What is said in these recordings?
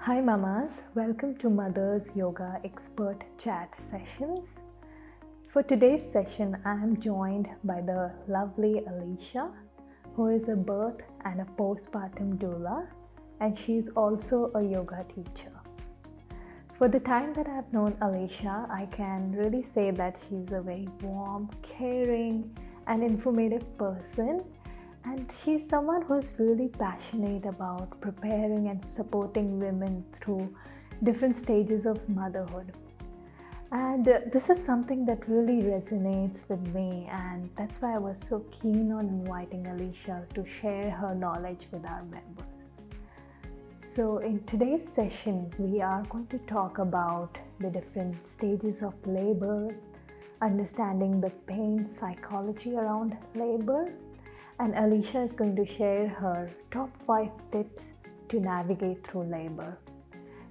Hi mamas, welcome to Mother's Yoga Expert Chat Sessions. For today's session, I am joined by the lovely Alicia, who is a birth and a postpartum doula, and she's also a yoga teacher. For the time that I've known Alicia, I can really say that she's a very warm, caring, and informative person. And she's someone who's really passionate about preparing and supporting women through different stages of motherhood. And this is something that really resonates with me, and that's why I was so keen on inviting Alicia to share her knowledge with our members. So, in today's session, we are going to talk about the different stages of labor, understanding the pain psychology around labor, and Alicia is going to share her top 5 tips to navigate through labor.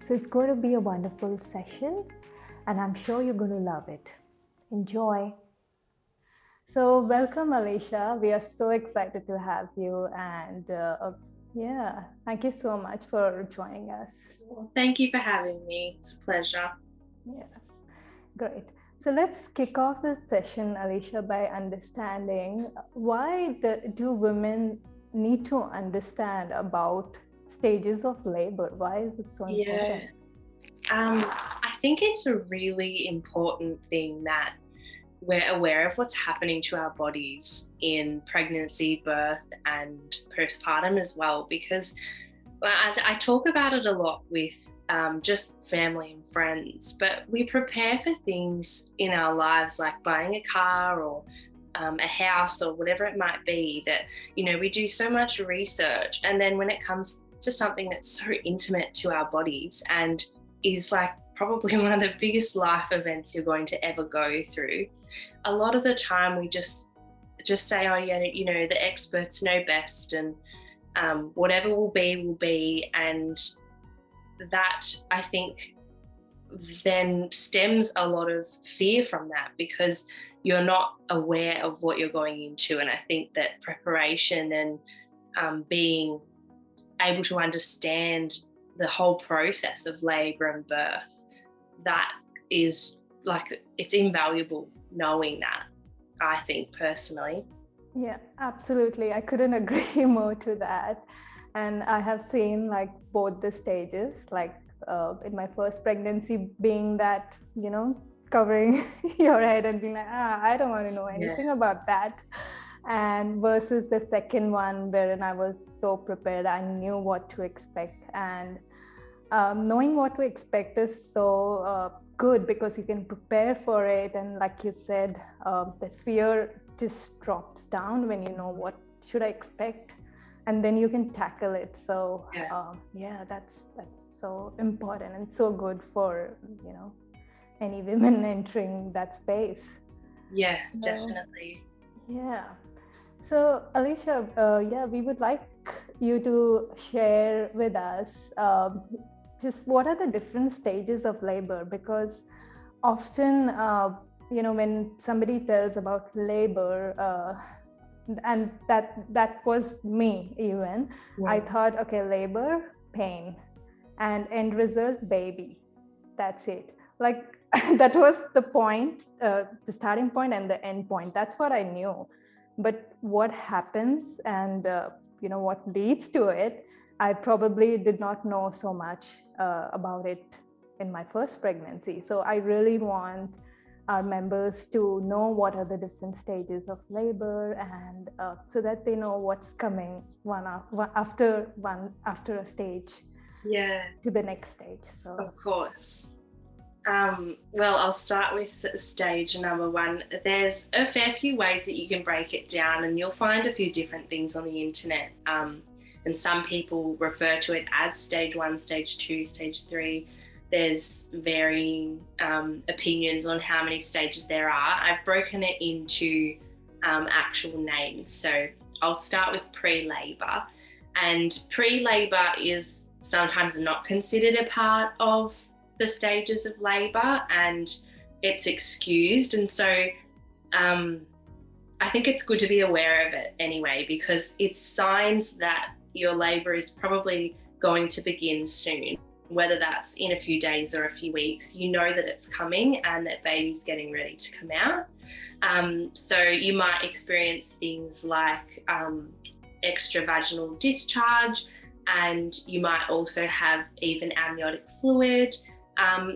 So it's going to be a wonderful session, and I'm sure you're going to love it. Enjoy. So welcome, Alicia. We are so excited to have you, and thank you so much for joining us. Well, thank you for having me. It's a pleasure. Yeah, great. So let's kick off this session, Alicia, by understanding why do women need to understand about stages of labor? Why is it so important? I think it's a really important thing that we're aware of what's happening to our bodies in pregnancy, birth, and postpartum as well, because I talk about it a lot with just family and friends, but we prepare for things in our lives like buying a car or a house or whatever it might be that, we do so much research. And then when it comes to something that's so intimate to our bodies and is like probably one of the biggest life events you're going to ever go through, a lot of the time we just say, oh yeah, the experts know best, and whatever will be. And that, I think, then stems a lot of fear from that, because you're not aware of what you're going into. And I think that preparation and being able to understand the whole process of labor and birth, that is like, it's invaluable knowing that, I think personally. Yeah, absolutely. I couldn't agree more to that. And I have seen like both the stages, like in my first pregnancy, being that, covering your head and being like, I don't want to know anything about that. And versus the second one, wherein I was so prepared, I knew what to expect. And knowing what to expect is so good, because you can prepare for it. And like you said, the fear just drops down when you know what should I expect, and then you can tackle it. So that's so important and so good for any women entering that space. Yeah, definitely. Yeah. So Alicia, we would like you to share with us just what are the different stages of labor, because often when somebody tells about labor, and that was me even. I thought, okay, labor, pain, and end result, baby. That's it. Like that was the point, the starting point and the end point. That's what I knew. But what happens and what leads to it, I probably did not know so much about it in my first pregnancy. So I really want our members to know what are the different stages of labor, and so that they know what's coming one after a stage to the next stage. So of course. Well, I'll start with stage number 1. There's a fair few ways that you can break it down, and you'll find a few different things on the internet. And some people refer to it as stage 1, stage 2, stage 3. There's varying opinions on how many stages there are. I've broken it into actual names. So I'll start with pre-labor. And pre-labor is sometimes not considered a part of the stages of labor, and it's excused. And so I think it's good to be aware of it anyway, because it's signs that your labor is probably going to begin soon. whether that's in a few days or a few weeks, you know that it's coming and that baby's getting ready to come out. So you might experience things like extravaginal discharge, and you might also have even amniotic fluid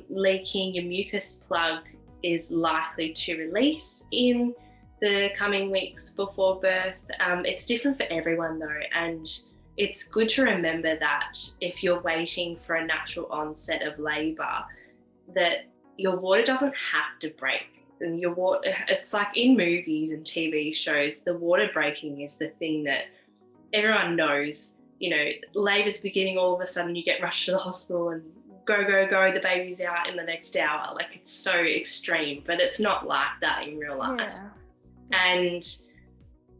leaking. Your mucus plug is likely to release in the coming weeks before birth. It's different for everyone though, and it's good to remember that if you're waiting for a natural onset of labour, that your water doesn't have to break. Your water, it's like in movies and TV shows, the water breaking is the thing that everyone knows. You know, labour's beginning, all of a sudden you get rushed to the hospital and go, the baby's out in the next hour. Like, it's so extreme, but it's not like that in real life. Yeah.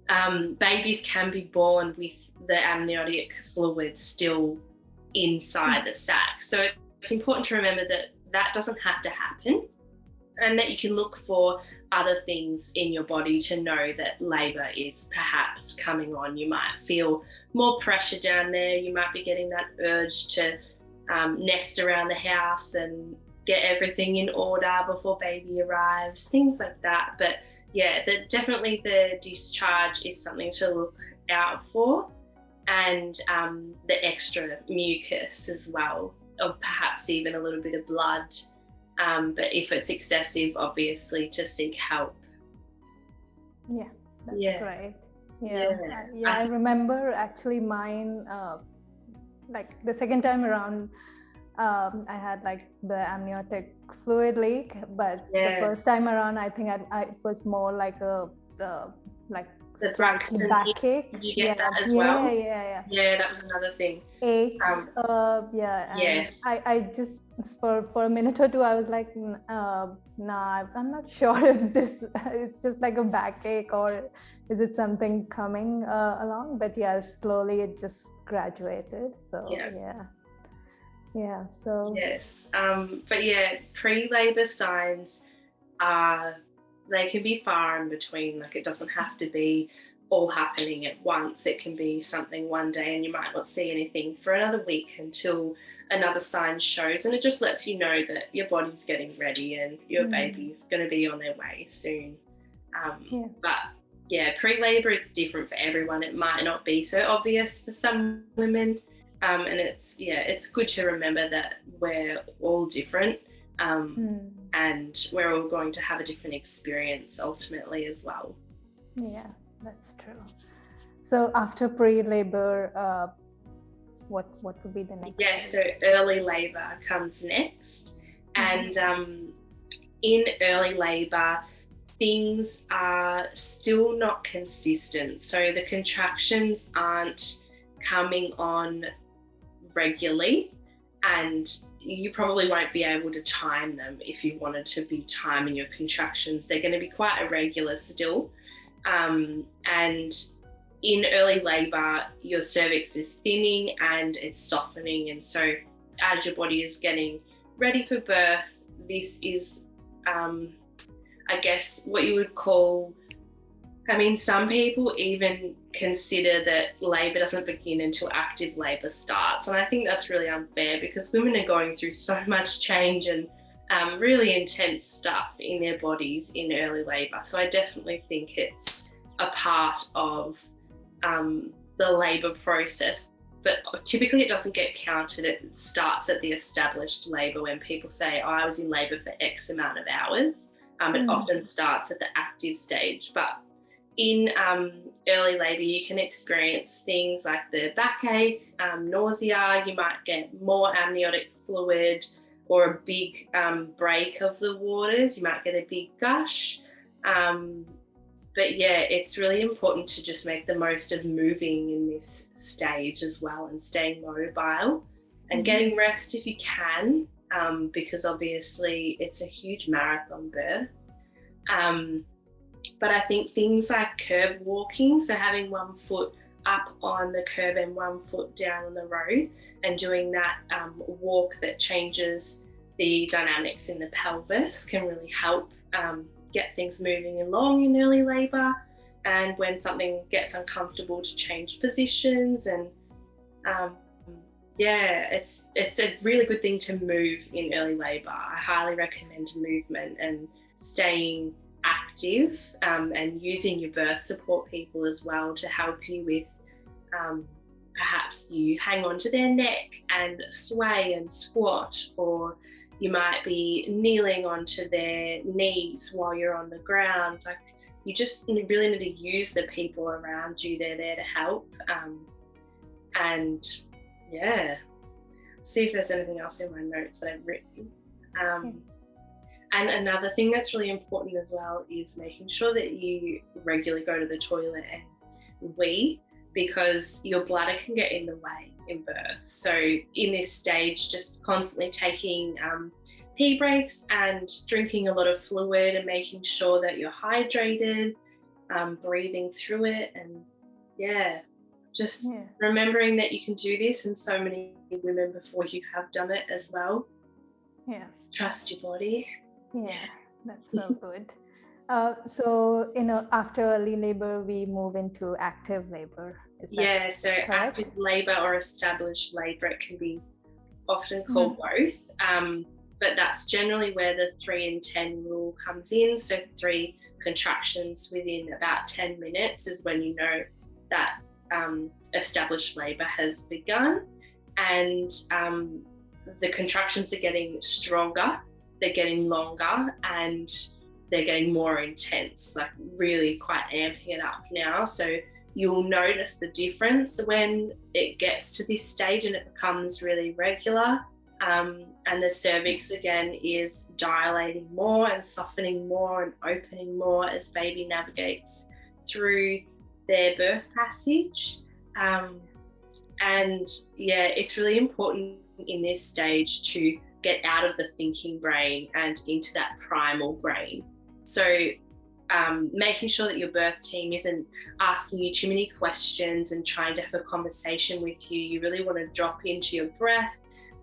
And babies can be born with the amniotic fluid still inside the sac. So it's important to remember that that doesn't have to happen, and that you can look for other things in your body to know that labour is perhaps coming on. You might feel more pressure down there. You might be getting that urge to nest around the house and get everything in order before baby arrives, things like that. But yeah, definitely the discharge is something to look out for, and the extra mucus as well, or perhaps even a little bit of blood. But if it's excessive, obviously to seek help. Yeah, that's great. I remember actually mine, like the second time around, I had like the amniotic fluid leak, but the first time around, I think it was more like the backache. Did you get that as well? Yeah, that was another thing. Aches. Yes. I just for a minute or two I was like, nah, I'm not sure if it's just like a backache or is it something coming along. But yeah, slowly it just graduated. So So yes. But yeah, pre-labor signs they can be far in between. Like, it doesn't have to be all happening at once. It can be something one day and you might not see anything for another week until another sign shows, and it just lets you know that your body's getting ready and your baby's going to be on their way soon. But yeah, pre-labor is different for everyone. It might not be so obvious for some women, and it's good to remember that we're all different. And we're all going to have a different experience ultimately as well. Yeah, that's true. So after pre-labor, what would be the next? Yes, so early labor comes next. And in early labor, things are still not consistent. So the contractions aren't coming on regularly, and you probably won't be able to time them if you wanted to be timing your contractions. They're going to be quite irregular still. And in early labour, your cervix is thinning and it's softening. And so as your body is getting ready for birth, this is, I guess, what you would call, some people even consider that labour doesn't begin until active labour starts. And I think that's really unfair, because women are going through so much change and really intense stuff in their bodies in early labour. So I definitely think it's a part of the labour process. But typically it doesn't get counted. It starts at the established labour when people say, I was in labour for X amount of hours. It often starts at the active stage. But in early labour, you can experience things like the backache, nausea. You might get more amniotic fluid or a big break of the waters. You might get a big gush. But yeah, it's really important to just make the most of moving in this stage as well, and staying mobile and getting rest if you can, because obviously it's a huge marathon birth. But I think things like curb walking, so having one foot up on the curb and one foot down on the road, and doing that walk that changes the dynamics in the pelvis, can really help get things moving along in early labour. And when something gets uncomfortable, to change positions. And Yeah, it's a really good thing to move in early labour. I highly recommend movement and staying active, and using your birth support people as well to help you with, perhaps you hang on to their neck and sway and squat, or you might be kneeling onto their knees while you're on the ground. Like, you just really need to use the people around you. They're there to help. And yeah, see if there's anything else in my notes that I've written. And another thing that's really important as well is making sure that you regularly go to the toilet and wee, because your bladder can get in the way in birth. So in this stage, just constantly taking pee breaks and drinking a lot of fluid and making sure that you're hydrated, breathing through it, and just remembering that you can do this, and so many women before you have done it as well. Yeah. Trust your body. Yeah, that's so good. So, after early labor, we move into active labor. Is that so correct? active labour or established labour, it can be often called both. But that's generally where the 3 and 10 rule comes in. So 3 contractions within about 10 minutes is when you know that established labour has begun, and the contractions are getting stronger, they're getting longer, and they're getting more intense, like really quite amping it up now. So you'll notice the difference when it gets to this stage and it becomes really regular. And the cervix again is dilating more and softening more and opening more as baby navigates through their birth passage. And it's really important in this stage to get out of the thinking brain and into that primal brain. So making sure that your birth team isn't asking you too many questions and trying to have a conversation with you. You really want to drop into your breath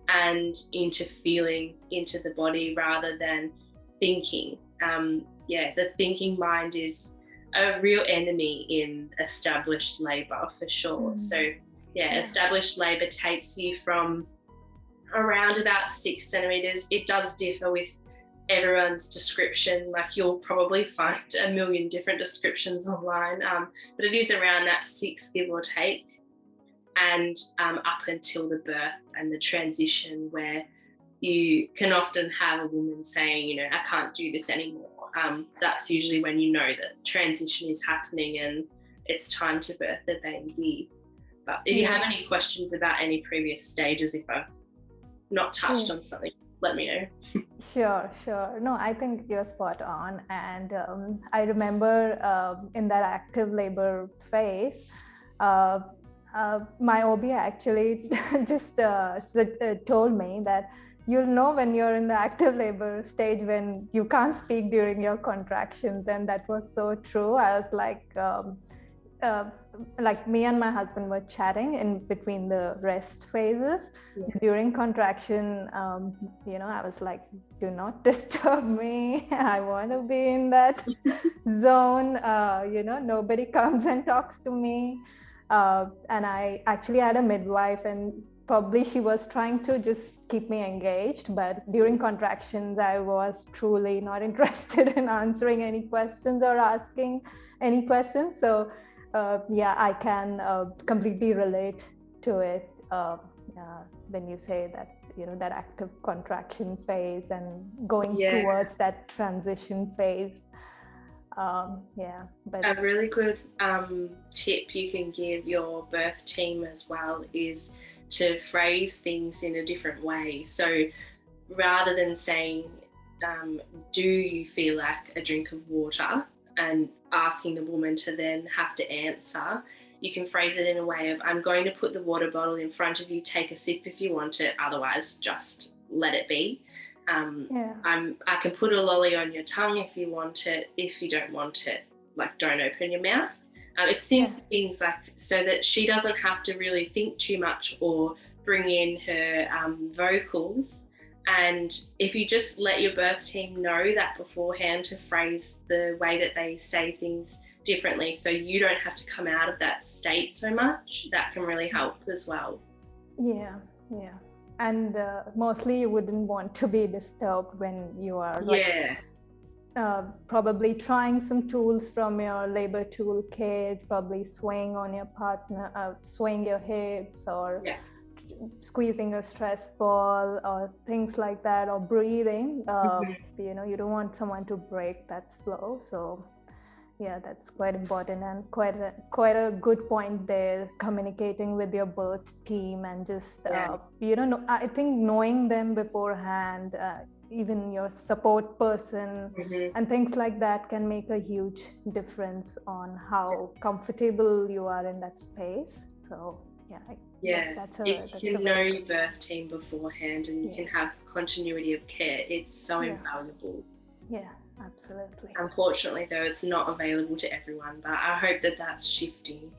and into feeling into the body rather than thinking. The thinking mind is a real enemy in established labour for sure. So established labour takes you from around about 6 centimetres. It does differ with everyone's description. Like, you'll probably find a million different descriptions online, but it is around that 6, give or take, and up until the birth and the transition, where you can often have a woman saying, I can't do this anymore. That's usually when you know that transition is happening and it's time to birth the baby. But if you have any questions about any previous stages, if I've not touched on something, let me know. Sure. No, I think you're spot on. And I remember in that active labor phase, my OB actually just told me that you'll know when you're in the active labor stage when you can't speak during your contractions. And that was so true. I was like me and my husband were chatting in between the rest phases. During contraction, I was like, do not disturb me. I want to be in that zone. Nobody comes and talks to me. And I actually had a midwife, and probably she was trying to just keep me engaged. But during contractions, I was truly not interested in answering any questions or asking any questions. So I can completely relate to it when you say that, that active contraction phase and going towards that transition phase. But a really good tip you can give your birth team as well is to phrase things in a different way. So rather than saying, do you feel like a drink of water, and asking the woman to then have to answer, you can phrase it in a way of, I'm going to put the water bottle in front of you, take a sip if you want it, otherwise just let it be. I can put a lolly on your tongue if you want it. If you don't want it, like, don't open your mouth. It's simple things like, so that she doesn't have to really think too much or bring in her vocals. And if you just let your birth team know that beforehand, to phrase the way that they say things differently, so you don't have to come out of that state so much, that can really help as well. Yeah. And mostly you wouldn't want to be disturbed when you are probably trying some tools from your labor toolkit, probably swaying on your partner, swaying your hips, or squeezing a stress ball or things like that, or breathing. You don't want someone to break that flow. So yeah, that's quite important, and quite a good point there, communicating with your birth team and just I think knowing them beforehand, even your support person and things like that can make a huge difference on how comfortable you are in that space. So if you can know your birth team beforehand and you can have continuity of care, it's so invaluable. Yeah, absolutely. Unfortunately, though, it's not available to everyone, but I hope that that's shifting.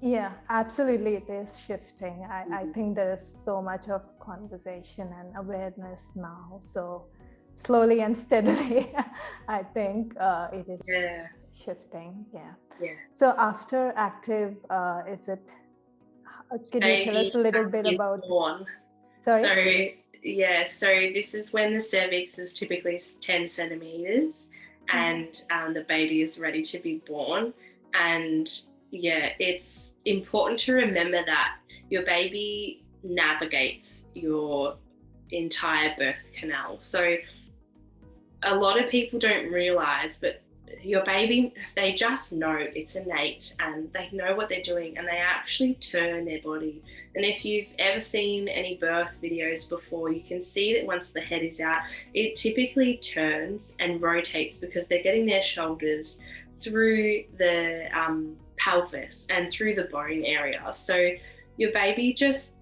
Yeah, absolutely, it is shifting. I think there is so much of conversation and awareness now. So slowly and steadily, I think it is shifting. Yeah. So after active, is it? Can you tell us a little bit about? Born. Sorry. So this is when the cervix is typically 10 centimeters and the baby is ready to be born. And it's important to remember that your baby navigates your entire birth canal. So a lot of people don't realize, but your baby, they just know, it's innate, and they know what they're doing, and they actually turn their body. And if you've ever seen any birth videos before, you can see that once the head is out, it typically turns and rotates because they're getting their shoulders through the pelvis and through the bone area. So your baby it's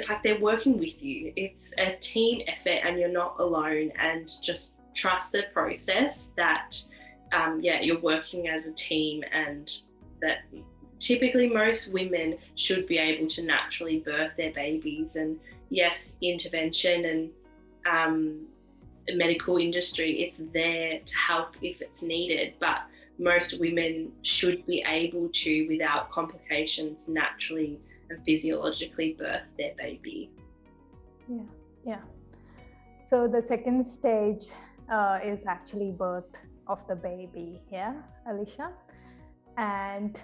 like they're working with you. It's a team effort and you're not alone, and just trust the process that you're working as a team, and that typically most women should be able to naturally birth their babies. And yes, intervention and medical industry, it's there to help if it's needed, but most women should be able to, without complications, naturally and physiologically birth their baby. Yeah. So the second stage is actually birth of the baby, Alicia? And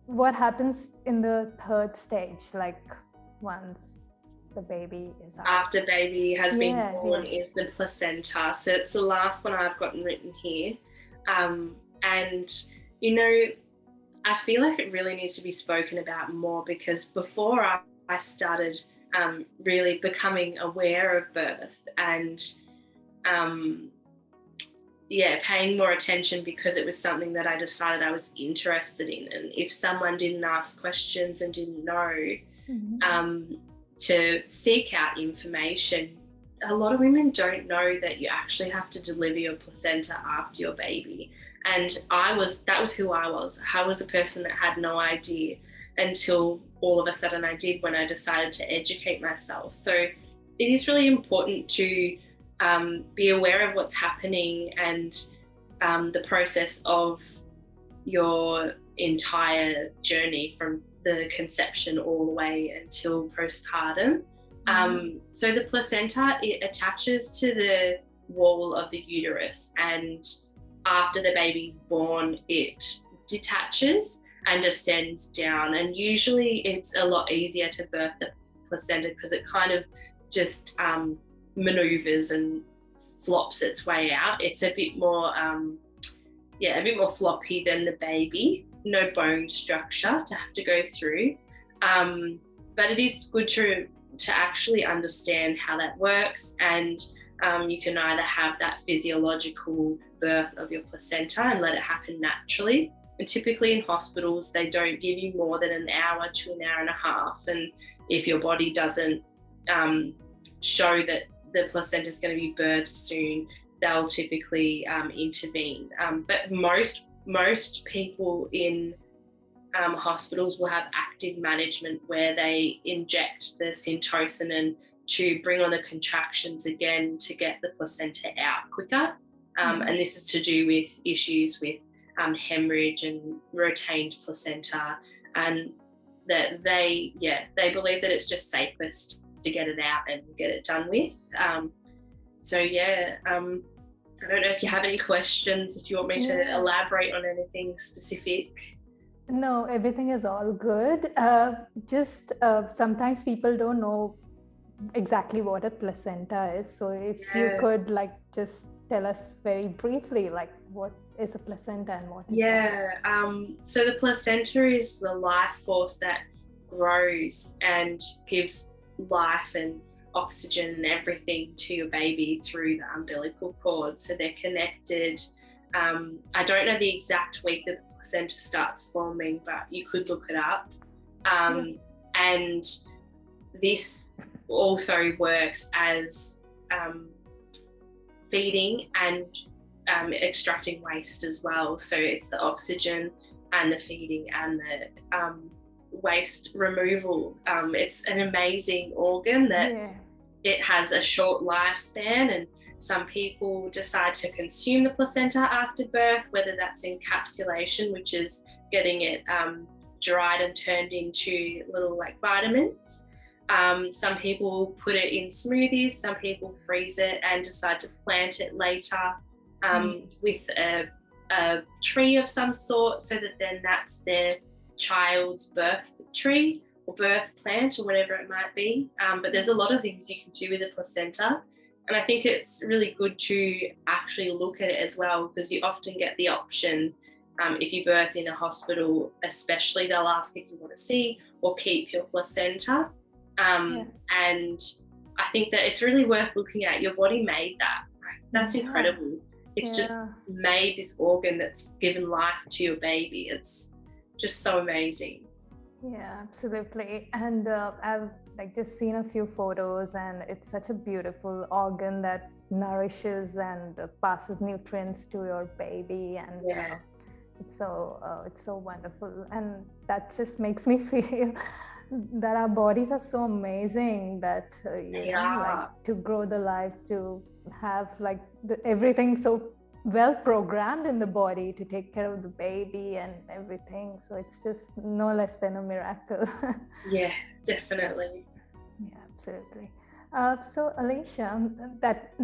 what happens in the third stage, like once the baby is out? After baby has been born is the placenta. So it's the last one I've gotten written here. And I feel like it really needs to be spoken about more, because before I started really becoming aware of birth and paying more attention, because it was something that I decided I was interested in. And if someone didn't ask questions and didn't know to seek out information, a lot of women don't know that you actually have to deliver your placenta after your baby. And that was who I was. I was a person that had no idea until all of a sudden I did, when I decided to educate myself. So it is really important to be aware of what's happening and the process of your entire journey from the conception all the way until postpartum. So the placenta, it attaches to the wall of the uterus, and after the baby's born, it detaches and descends down. And usually it's a lot easier to birth the placenta because it kind of just maneuvers and flops its way out. It's a bit more floppy than the baby. No bone structure to have to go through. But it is good to actually understand how that works, and you can either have that physiological birth of your placenta and let it happen naturally. And typically in hospitals, they don't give you more than an hour to an hour and a half. And if your body doesn't show that the placenta is going to be birthed soon, they'll typically intervene. But most people in hospitals will have active management where they inject the syntocinon to bring on the contractions again to get the placenta out quicker. And this is to do with issues with hemorrhage and retained placenta, and that they believe that it's just safest to get it out and get it done with. I don't know if you have any questions, if you want me to elaborate on anything specific. No, everything is all good. Just sometimes people don't know exactly what a placenta is. So if you could just tell us very briefly, what is a placenta and what is that? So the placenta is the life force that grows and gives life and oxygen and everything to your baby through the umbilical cord. So they're connected. I don't know the exact week that the placenta starts forming, but you could look it up. And this also works as feeding and extracting waste as well. So it's the oxygen and the feeding and the waste removal. It's an amazing organ that it has a short lifespan, and some people decide to consume the placenta after birth, whether that's encapsulation, which is getting it dried and turned into little vitamins. Some people put it in smoothies, some people freeze it and decide to plant it later with a tree of some sort, so that then that's their child's birth tree or birth plant or whatever it might be. But there's a lot of things you can do with a placenta, and I think it's really good to actually look at it as well, because you often get the option, if you birth in a hospital especially, they'll ask if you want to see or keep your placenta. And I think that it's really worth looking at. Your body made that. That's incredible. It's just made this organ that's given life to your baby. It's just so amazing. Yeah, absolutely. And I've just seen a few photos, and it's such a beautiful organ that nourishes and passes nutrients to your baby, and it's so wonderful. And that just makes me feel that our bodies are so amazing, that to grow the life, to have everything so well programmed in the body to take care of the baby and everything. So it's just no less than a miracle. Yeah, definitely. Yeah, absolutely. So Alicia, that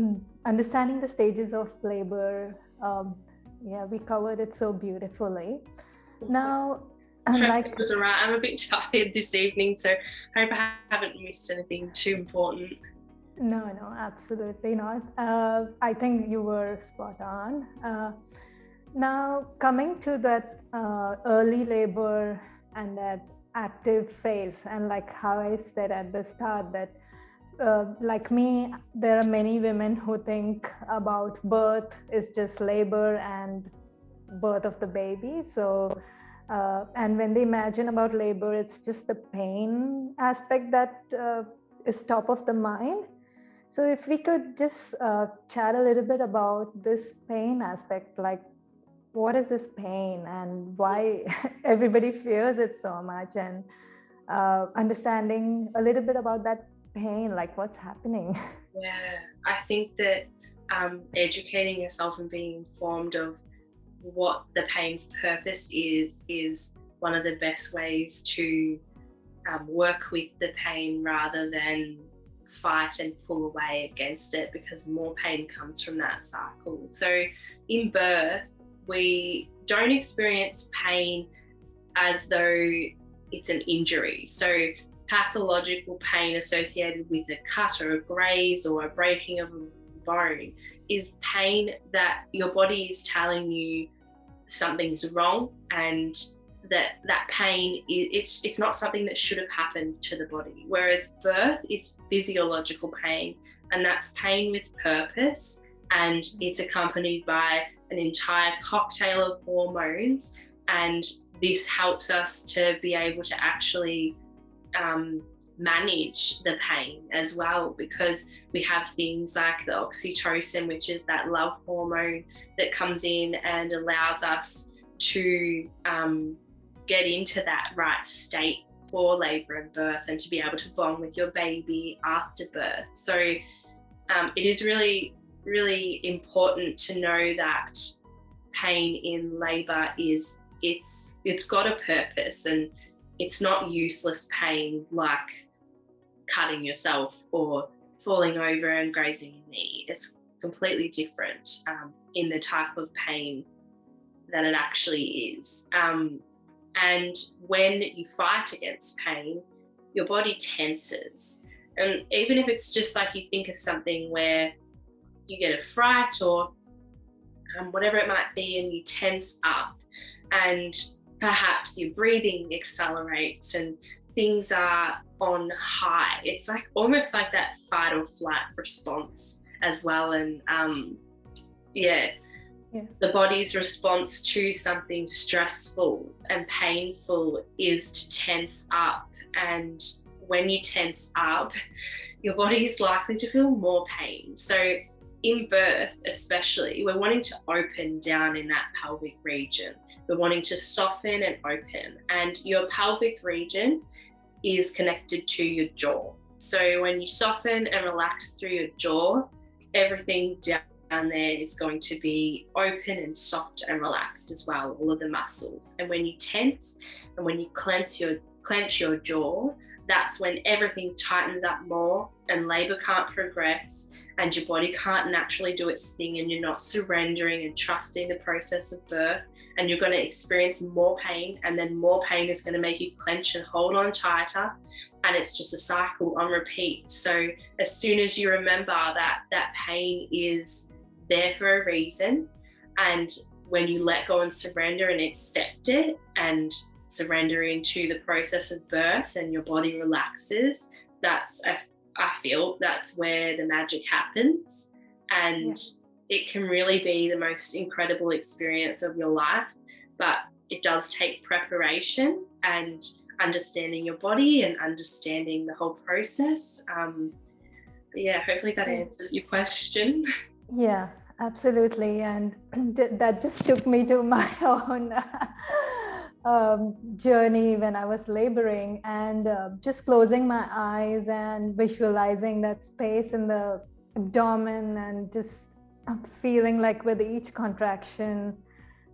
understanding the stages of labor, we covered it so beautifully. Now, it was all right. I'm a bit tired this evening, so I hope I haven't missed anything too important. No, absolutely not. I think you were spot on. Now, coming to that early labor and that active phase, and how I said at the start, that like me, there are many women who think about birth is just labor and birth of the baby. So, and when they imagine about labor, it's just the pain aspect that is top of the mind. So if we could just chat a little bit about this pain aspect, what is this pain and why everybody fears it so much, and understanding a little bit about that pain, what's happening. Yeah, I think that educating yourself and being informed of what the pain's purpose is one of the best ways to work with the pain, rather than fight and pull away against it, because more pain comes from that cycle. So in birth, we don't experience pain as though it's an injury. So pathological pain associated with a cut or a graze or a breaking of a bone is pain that your body is telling you something's wrong, and that pain, it's not something that should have happened to the body. Whereas birth is physiological pain, and that's pain with purpose, and it's accompanied by an entire cocktail of hormones, and this helps us to be able to actually manage the pain as well, because we have things like the oxytocin, which is that love hormone that comes in and allows us to get into that right state for labour and birth, and to be able to bond with your baby after birth. So it is really, really important to know that pain in labour it's got a purpose, and it's not useless pain like cutting yourself or falling over and grazing your knee. It's completely different in the type of pain that it actually is. And when you fight against pain, your body tenses. And even if it's just like you think of something where you get a fright or whatever it might be, and you tense up, and perhaps your breathing accelerates and things are on high. It's like almost like that fight or flight response as well. And the body's response to something stressful and painful is to tense up. And when you tense up, your body is likely to feel more pain. So in birth especially, we're wanting to open down in that pelvic region. We're wanting to soften and open. And your pelvic region is connected to your jaw. So when you soften and relax through your jaw, everything down there is going to be open and soft and relaxed as well, all of the muscles. And when you tense and when you clench your jaw, that's when everything tightens up more and labor can't progress and your body can't naturally do its thing, and you're not surrendering and trusting the process of birth, and you're going to experience more pain, and then more pain is going to make you clench and hold on tighter, and it's just a cycle on repeat. So as soon as you remember that that pain is there for a reason, and when you let go and surrender and accept it and surrender into the process of birth and your body relaxes, I feel that's where the magic happens. And it can really be the most incredible experience of your life, but it does take preparation and understanding your body and understanding the whole process. Hopefully that answers your question. Yeah, absolutely. And that just took me to my own journey when I was laboring, and just closing my eyes and visualizing that space in the abdomen, and just feeling like with each contraction,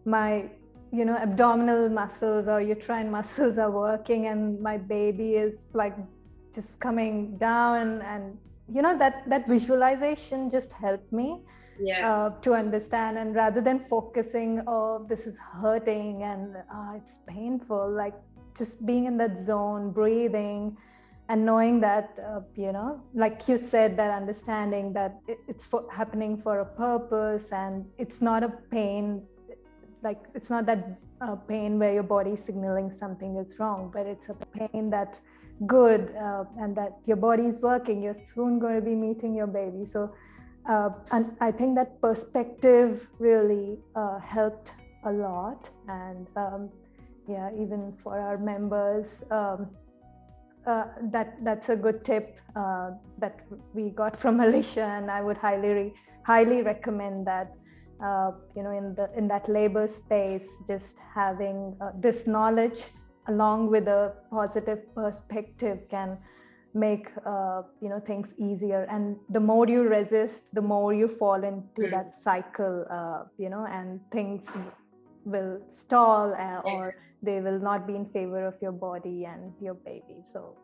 my abdominal muscles or uterine muscles are working, and my baby is like just coming down, and that visualization just helped me to understand. And rather than focusing, oh, this is hurting and it's painful, like just being in that zone, breathing and knowing that like you said, that understanding that it's happening for a purpose, and it's not a pain, like it's not that pain where your body is signaling something is wrong, but it's a pain that's good, and that your body is working, you're soon going to be meeting your baby. So and I think that perspective really helped a lot. And even for our members, that's a good tip that we got from Alicia, and I would highly recommend that. In that labor space, just having this knowledge along with a positive perspective can make things easier. And the more you resist, the more you fall into that cycle, and things will stall, or they will not be in favor of your body and your baby. So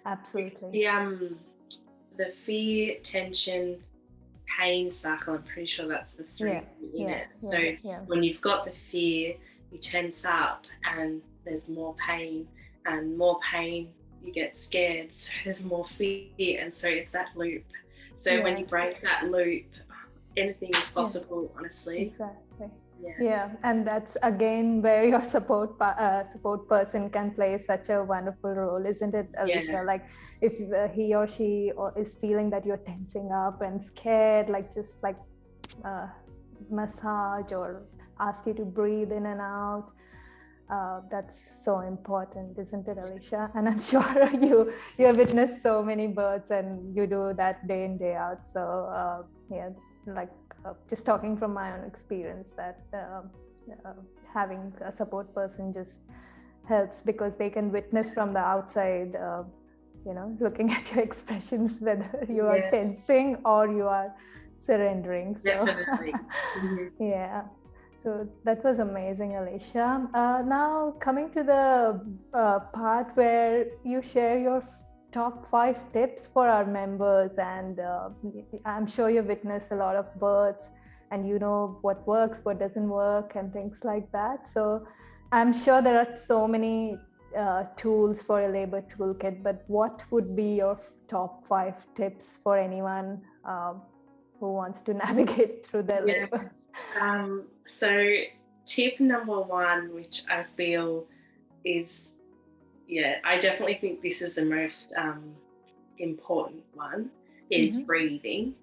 absolutely. The fear, tension, pain cycle, I'm pretty sure that's the three in it. So when you've got the fear, you tense up and there's more pain, and more pain, you get scared, so there's more fear, and so it's that loop. So when you break that loop, anything is possible, honestly. Exactly. And that's again where your support person can play such a wonderful role, isn't it, Alicia? Like if he or she is feeling that you're tensing up and scared, like just like massage or ask you to breathe in and out. That's so important, isn't it, Alicia? And I'm sure you have witnessed so many births, and you do that day in, day out. So just talking from my own experience, that having a support person just helps, because they can witness from the outside, looking at your expressions, whether you are tensing or you are surrendering. So, definitely. So that was amazing, Alicia. Now coming to the part where you share your top 5 tips for our members, and I'm sure you've witnessed a lot of births and you know what works, what doesn't work, and things like that. So I'm sure there are so many tools for a labor toolkit, but what would be your top 5 tips for anyone who wants to navigate through their labor? So tip number 1, which I feel is, I definitely think this is the most important one, is breathing.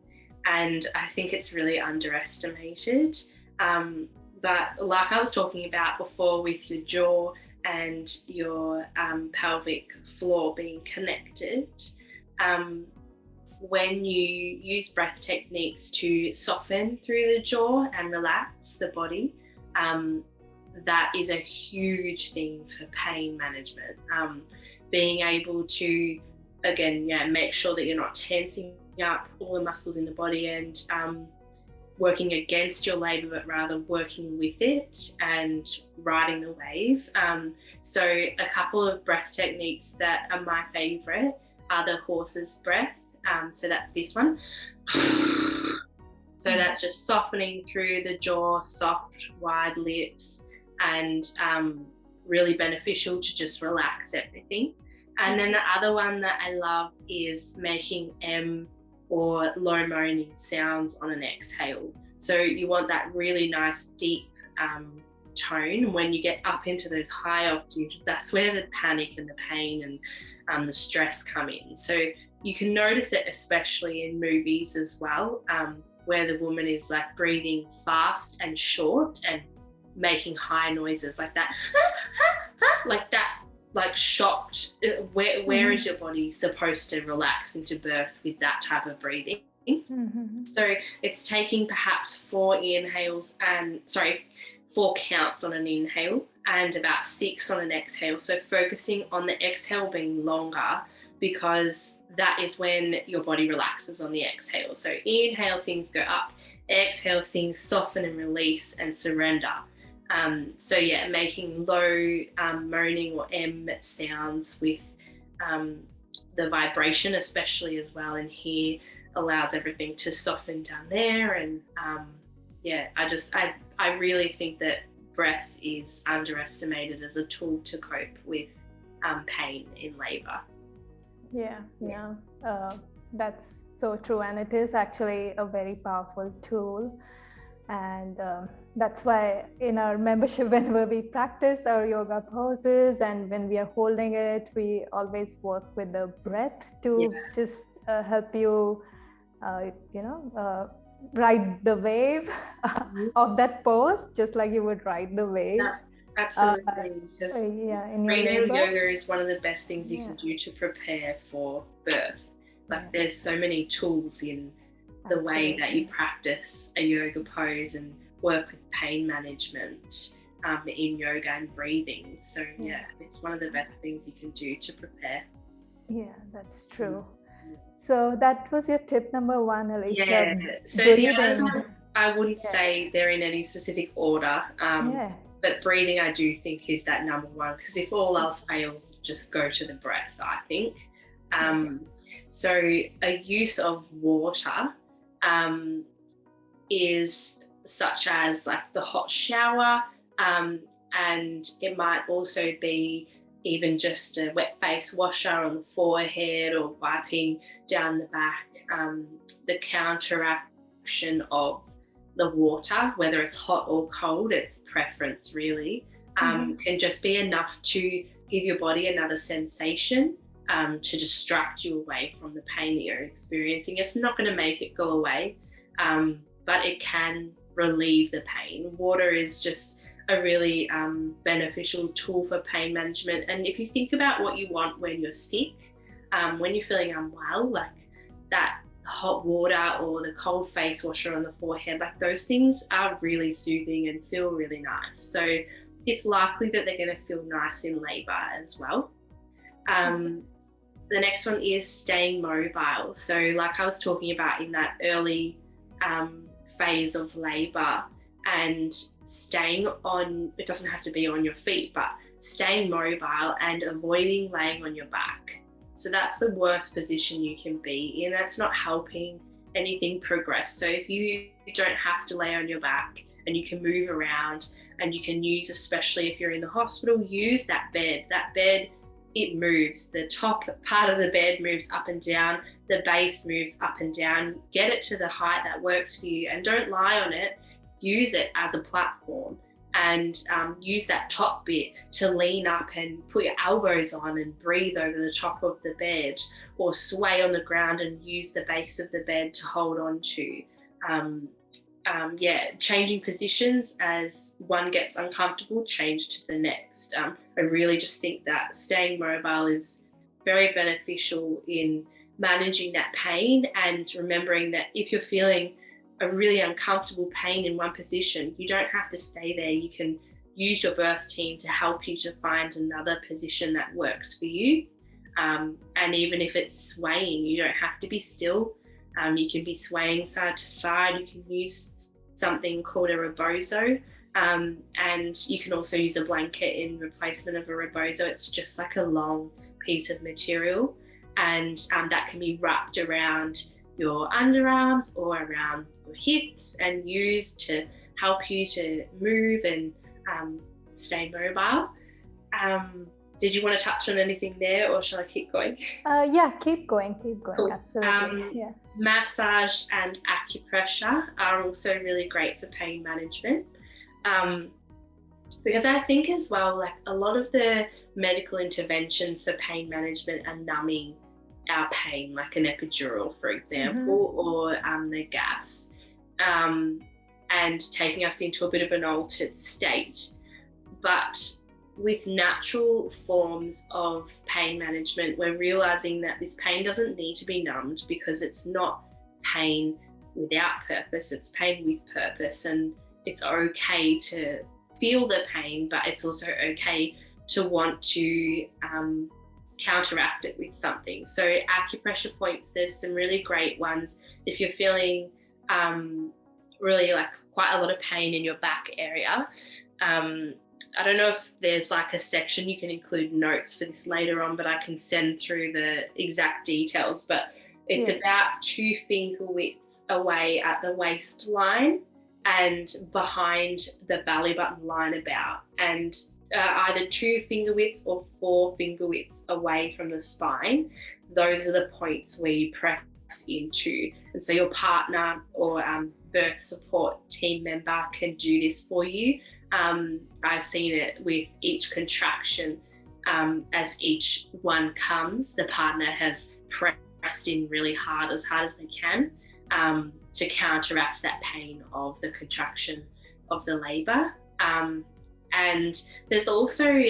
And I think it's really underestimated. But like I was talking about before with your jaw and your pelvic floor being connected, when you use breath techniques to soften through the jaw and relax the body, that is a huge thing for pain management. Being able to, again, make sure that you're not tensing up all the muscles in the body and working against your labour, but rather working with it and riding the wave. So a couple of breath techniques that are my favourite are the horse's breath. So that's this one. So that's just softening through the jaw, soft, wide lips, and really beneficial to just relax everything. And then the other one that I love is making M or low moaning sounds on an exhale. So you want that really nice deep tone. When you get up into those high octaves, that's where the panic and the pain and the stress come in. So you can notice it especially in movies as well, where the woman is like breathing fast and short and making high noises like that, like shocked. Where is your body supposed to relax into birth with that type of breathing? So it's taking perhaps 4 counts on an inhale and about 6 on an exhale. So focusing on the exhale being longer, because that is when your body relaxes on the exhale. So inhale, things go up. Exhale, things soften and release and surrender. So making low moaning or M sounds with the vibration especially as well, and here allows everything to soften down there. And I really think that breath is underestimated as a tool to cope with pain in labour. That's so true, and it is actually a very powerful tool. And that's why in our membership, whenever we practice our yoga poses and when we are holding it, we always work with the breath to just help you ride the wave of that pose, just like you would ride the wave. Absolutely. Because breathing yoga is one of the best things you can do to prepare for birth. Like there's so many tools in the way that you practice a yoga pose and work with pain management in yoga and breathing. So it's one of the best things you can do to prepare. Yeah, that's true. So that was your tip number 1, Alicia. Yeah. So the others, I wouldn't say they're in any specific order. But breathing, I do think, is that number 1, because if all else fails, just go to the breath, I think. So a use of water is such as like the hot shower, and it might also be even just a wet face washer on the forehead or wiping down the back. The counteraction of the water, whether it's hot or cold, it's preference really, can just be enough to give your body another sensation to distract you away from the pain that you're experiencing. It's not going to make it go away, but it can relieve the pain. Water is just a really beneficial tool for pain management. And if you think about what you want when you're sick, when you're feeling unwell, like that hot water or the cold face washer on the forehead, like those things are really soothing and feel really nice. So it's likely that they're going to feel nice in labour as well. The next one is staying mobile. So like I was talking about in that early phase of labour, and staying on, it doesn't have to be on your feet, but staying mobile and avoiding laying on your back. So that's the worst position you can be in. That's not helping anything progress. So if you don't have to lay on your back and you can move around, and you can use, especially if you're in the hospital, use that bed. That bed, it moves. The top part of the bed moves up and down. The base moves up and down. Get it to the height that works for you, and don't lie on it. Use it as a platform, and use that top bit to lean up and put your elbows on and breathe over the top of the bed, or sway on the ground and use the base of the bed to hold on to. Changing positions as one gets uncomfortable, change to the next. I really just think that staying mobile is very beneficial in managing that pain, and remembering that if you're feeling a really uncomfortable pain in one position, you don't have to stay there. You can use your birth team to help you to find another position that works for you. And even if it's swaying, you don't have to be still. You can be swaying side to side. You can use something called a rebozo, and you can also use a blanket in replacement of a rebozo. It's just like a long piece of material, and that can be wrapped around your underarms or around your hips and used to help you to move and stay mobile. Did you want to touch on anything there, or shall I keep going? Keep going. Cool. Absolutely. Massage and acupressure are also really great for pain management, because I think as well, like a lot of the medical interventions for pain management are numbing our pain, like an epidural, for example, or the gas, and taking us into a bit of an altered state. But with natural forms of pain management, we're realizing that this pain doesn't need to be numbed, because it's not pain without purpose, it's pain with purpose. And it's okay to feel the pain, but it's also okay to want to counteract it with something. So acupressure points, there's some really great ones. If you're feeling really like quite a lot of pain in your back area, I don't know if there's like a section you can include notes for this later on, but I can send through the exact details. But it's about 2 finger widths away at the waistline and behind the belly button line about, and either 2 finger widths or 4 finger widths away from the spine. Those are the points where you press into. And so your partner or birth support team member can do this for you. I've seen it with each contraction. As each one comes, the partner has pressed in really hard as they can, to counteract that pain of the contraction of the labour. And there's also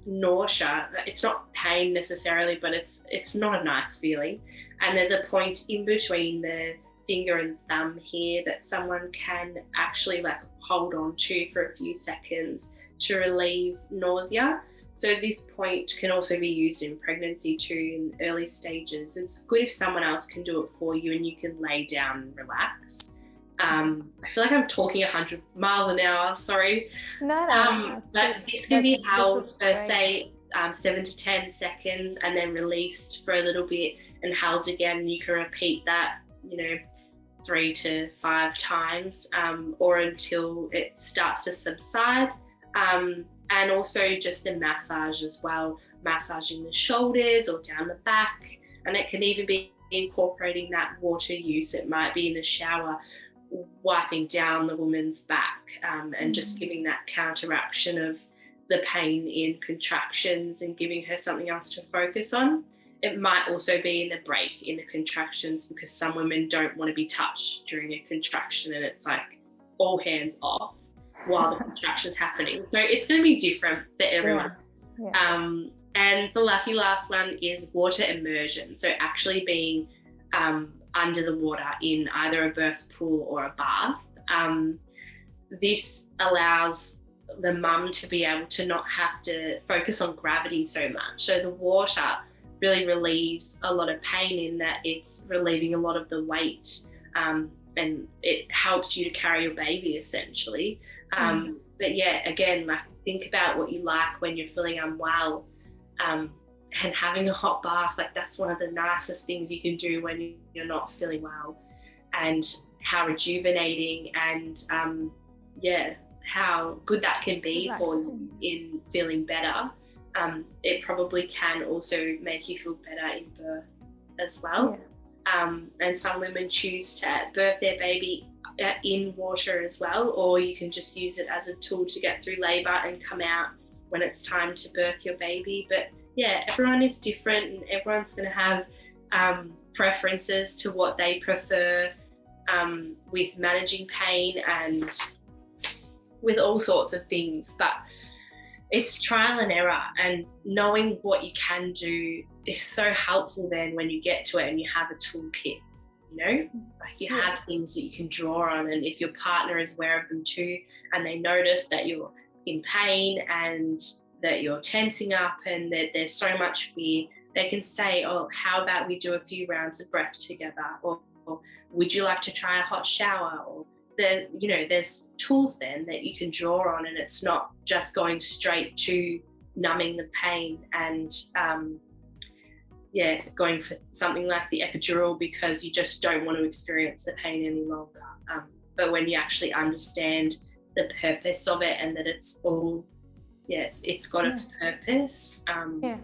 nausea. It's not pain necessarily, but it's not a nice feeling. And there's a point in between the finger and thumb here that someone can actually like hold on to for a few seconds to relieve nausea. So this point can also be used in pregnancy too, in early stages. It's good if someone else can do it for you and you can lay down and relax. I feel like I'm talking 100 miles an hour, sorry. No. But this can be held for say 7 to 10 seconds and then released for a little bit and held again. You can repeat that, 3 to 5 times, or until it starts to subside. And also just the massage as well, massaging the shoulders or down the back. And it can even be incorporating that water use. It might be in the shower, wiping down the woman's back, and just giving that counteraction of the pain in contractions and giving her something else to focus on. It might also be in the break in the contractions, because some women don't want to be touched during a contraction, and it's like all hands off while the contraction's happening. So it's going to be different for everyone. Yeah. And the lucky last one is water immersion. So actually being under the water in either a birth pool or a bath. This allows the mum to be able to not have to focus on gravity so much. So the water really relieves a lot of pain in that it's relieving a lot of the weight, and it helps you to carry your baby essentially. But yeah, again, like think about what you like when you're feeling unwell. and having a hot bath, like that's one of the nicest things you can do when you're not feeling well, and how rejuvenating and how good that can be for you in feeling better. It probably can also make you feel better in birth as well. And some women choose to birth their baby in water as well, or you can just use it as a tool to get through labour and come out when it's time to birth your baby. But yeah, everyone is different, and everyone's going to have preferences to what they prefer with managing pain and with all sorts of things. But it's trial and error, and knowing what you can do is so helpful then when you get to it and you have a toolkit, you know, like you have things that you can draw on. And if your partner is aware of them too, and they notice that you're in pain and that you're tensing up and that there's so much fear, they can say, oh, how about we do a few rounds of breath together, or would you like to try a hot shower? Or there's tools then that you can draw on, and it's not just going straight to numbing the pain and going for something like the epidural because you just don't want to experience the pain any longer. But when you actually understand the purpose of it and that it's all, it's got its purpose. I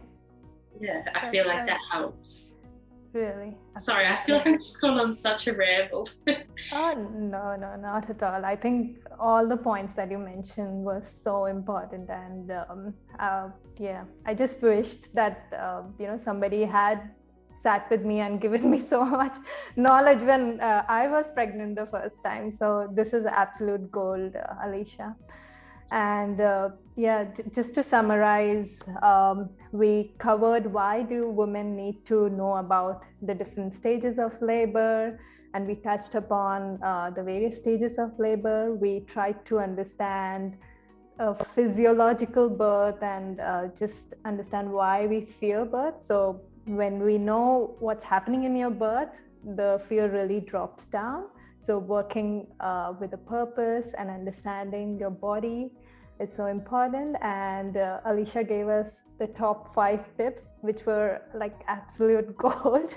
feel like that helps. Really? Sorry, I feel like I've just gone on such a ramble. Oh, no, not at all. I think all the points that you mentioned were so important. And I just wished that, somebody had sat with me and given me so much knowledge when I was pregnant the first time. So this is absolute gold, Alicia. And just to summarize, we covered why do women need to know about the different stages of labor, and we touched upon the various stages of labor. We tried to understand physiological birth and just understand why we fear birth. So when we know what's happening in your birth, the fear really drops down. So working with a purpose and understanding your body is so important. And Alicia gave us the top 5 tips, which were like absolute gold.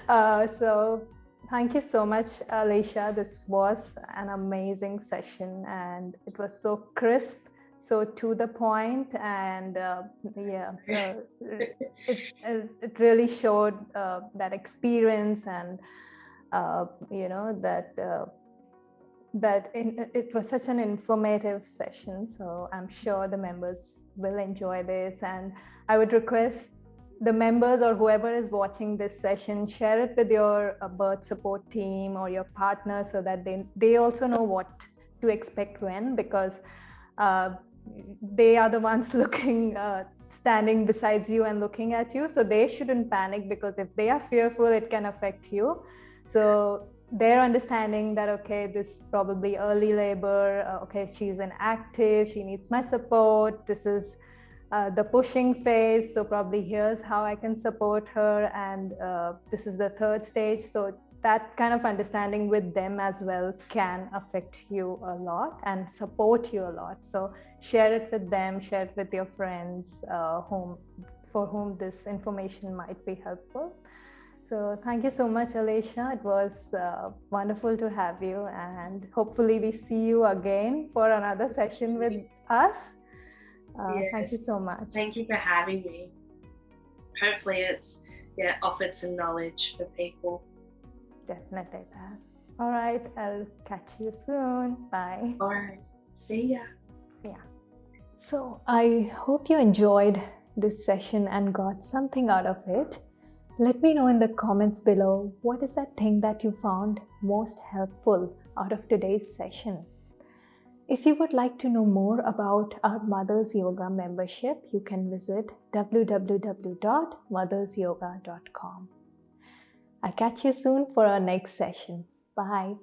So thank you so much, Alicia. This was an amazing session, and it was so crisp, so to the point, and it really showed that experience, and it was such an informative session. So I'm sure the members will enjoy this, and I would request the members or whoever is watching this session, share it with your birth support team or your partner, so that they also know what to expect when, because they are the ones looking, standing beside you and looking at you. So they shouldn't panic, because if they are fearful, it can affect you. So their understanding that, okay, this is probably early labor, okay, she's inactive, she needs my support, this is the pushing phase, so probably here's how I can support her, and this is the 3rd stage. So that kind of understanding with them as well can affect you a lot and support you a lot. So share it with them, share it with your friends for whom this information might be helpful. So thank you so much, Alicia. It was wonderful to have you, and hopefully we see you again for another session with us. Yes. Thank you so much. Thank you for having me. Hopefully it's offered some knowledge for people. Definitely it has. All right, I'll catch you soon. Bye. All right, see ya. So I hope you enjoyed this session and got something out of it. Let me know in the comments below, what is that thing that you found most helpful out of today's session? If you would like to know more about our Mothers Yoga membership, you can visit www.mothersyoga.com. I'll catch you soon for our next session. Bye.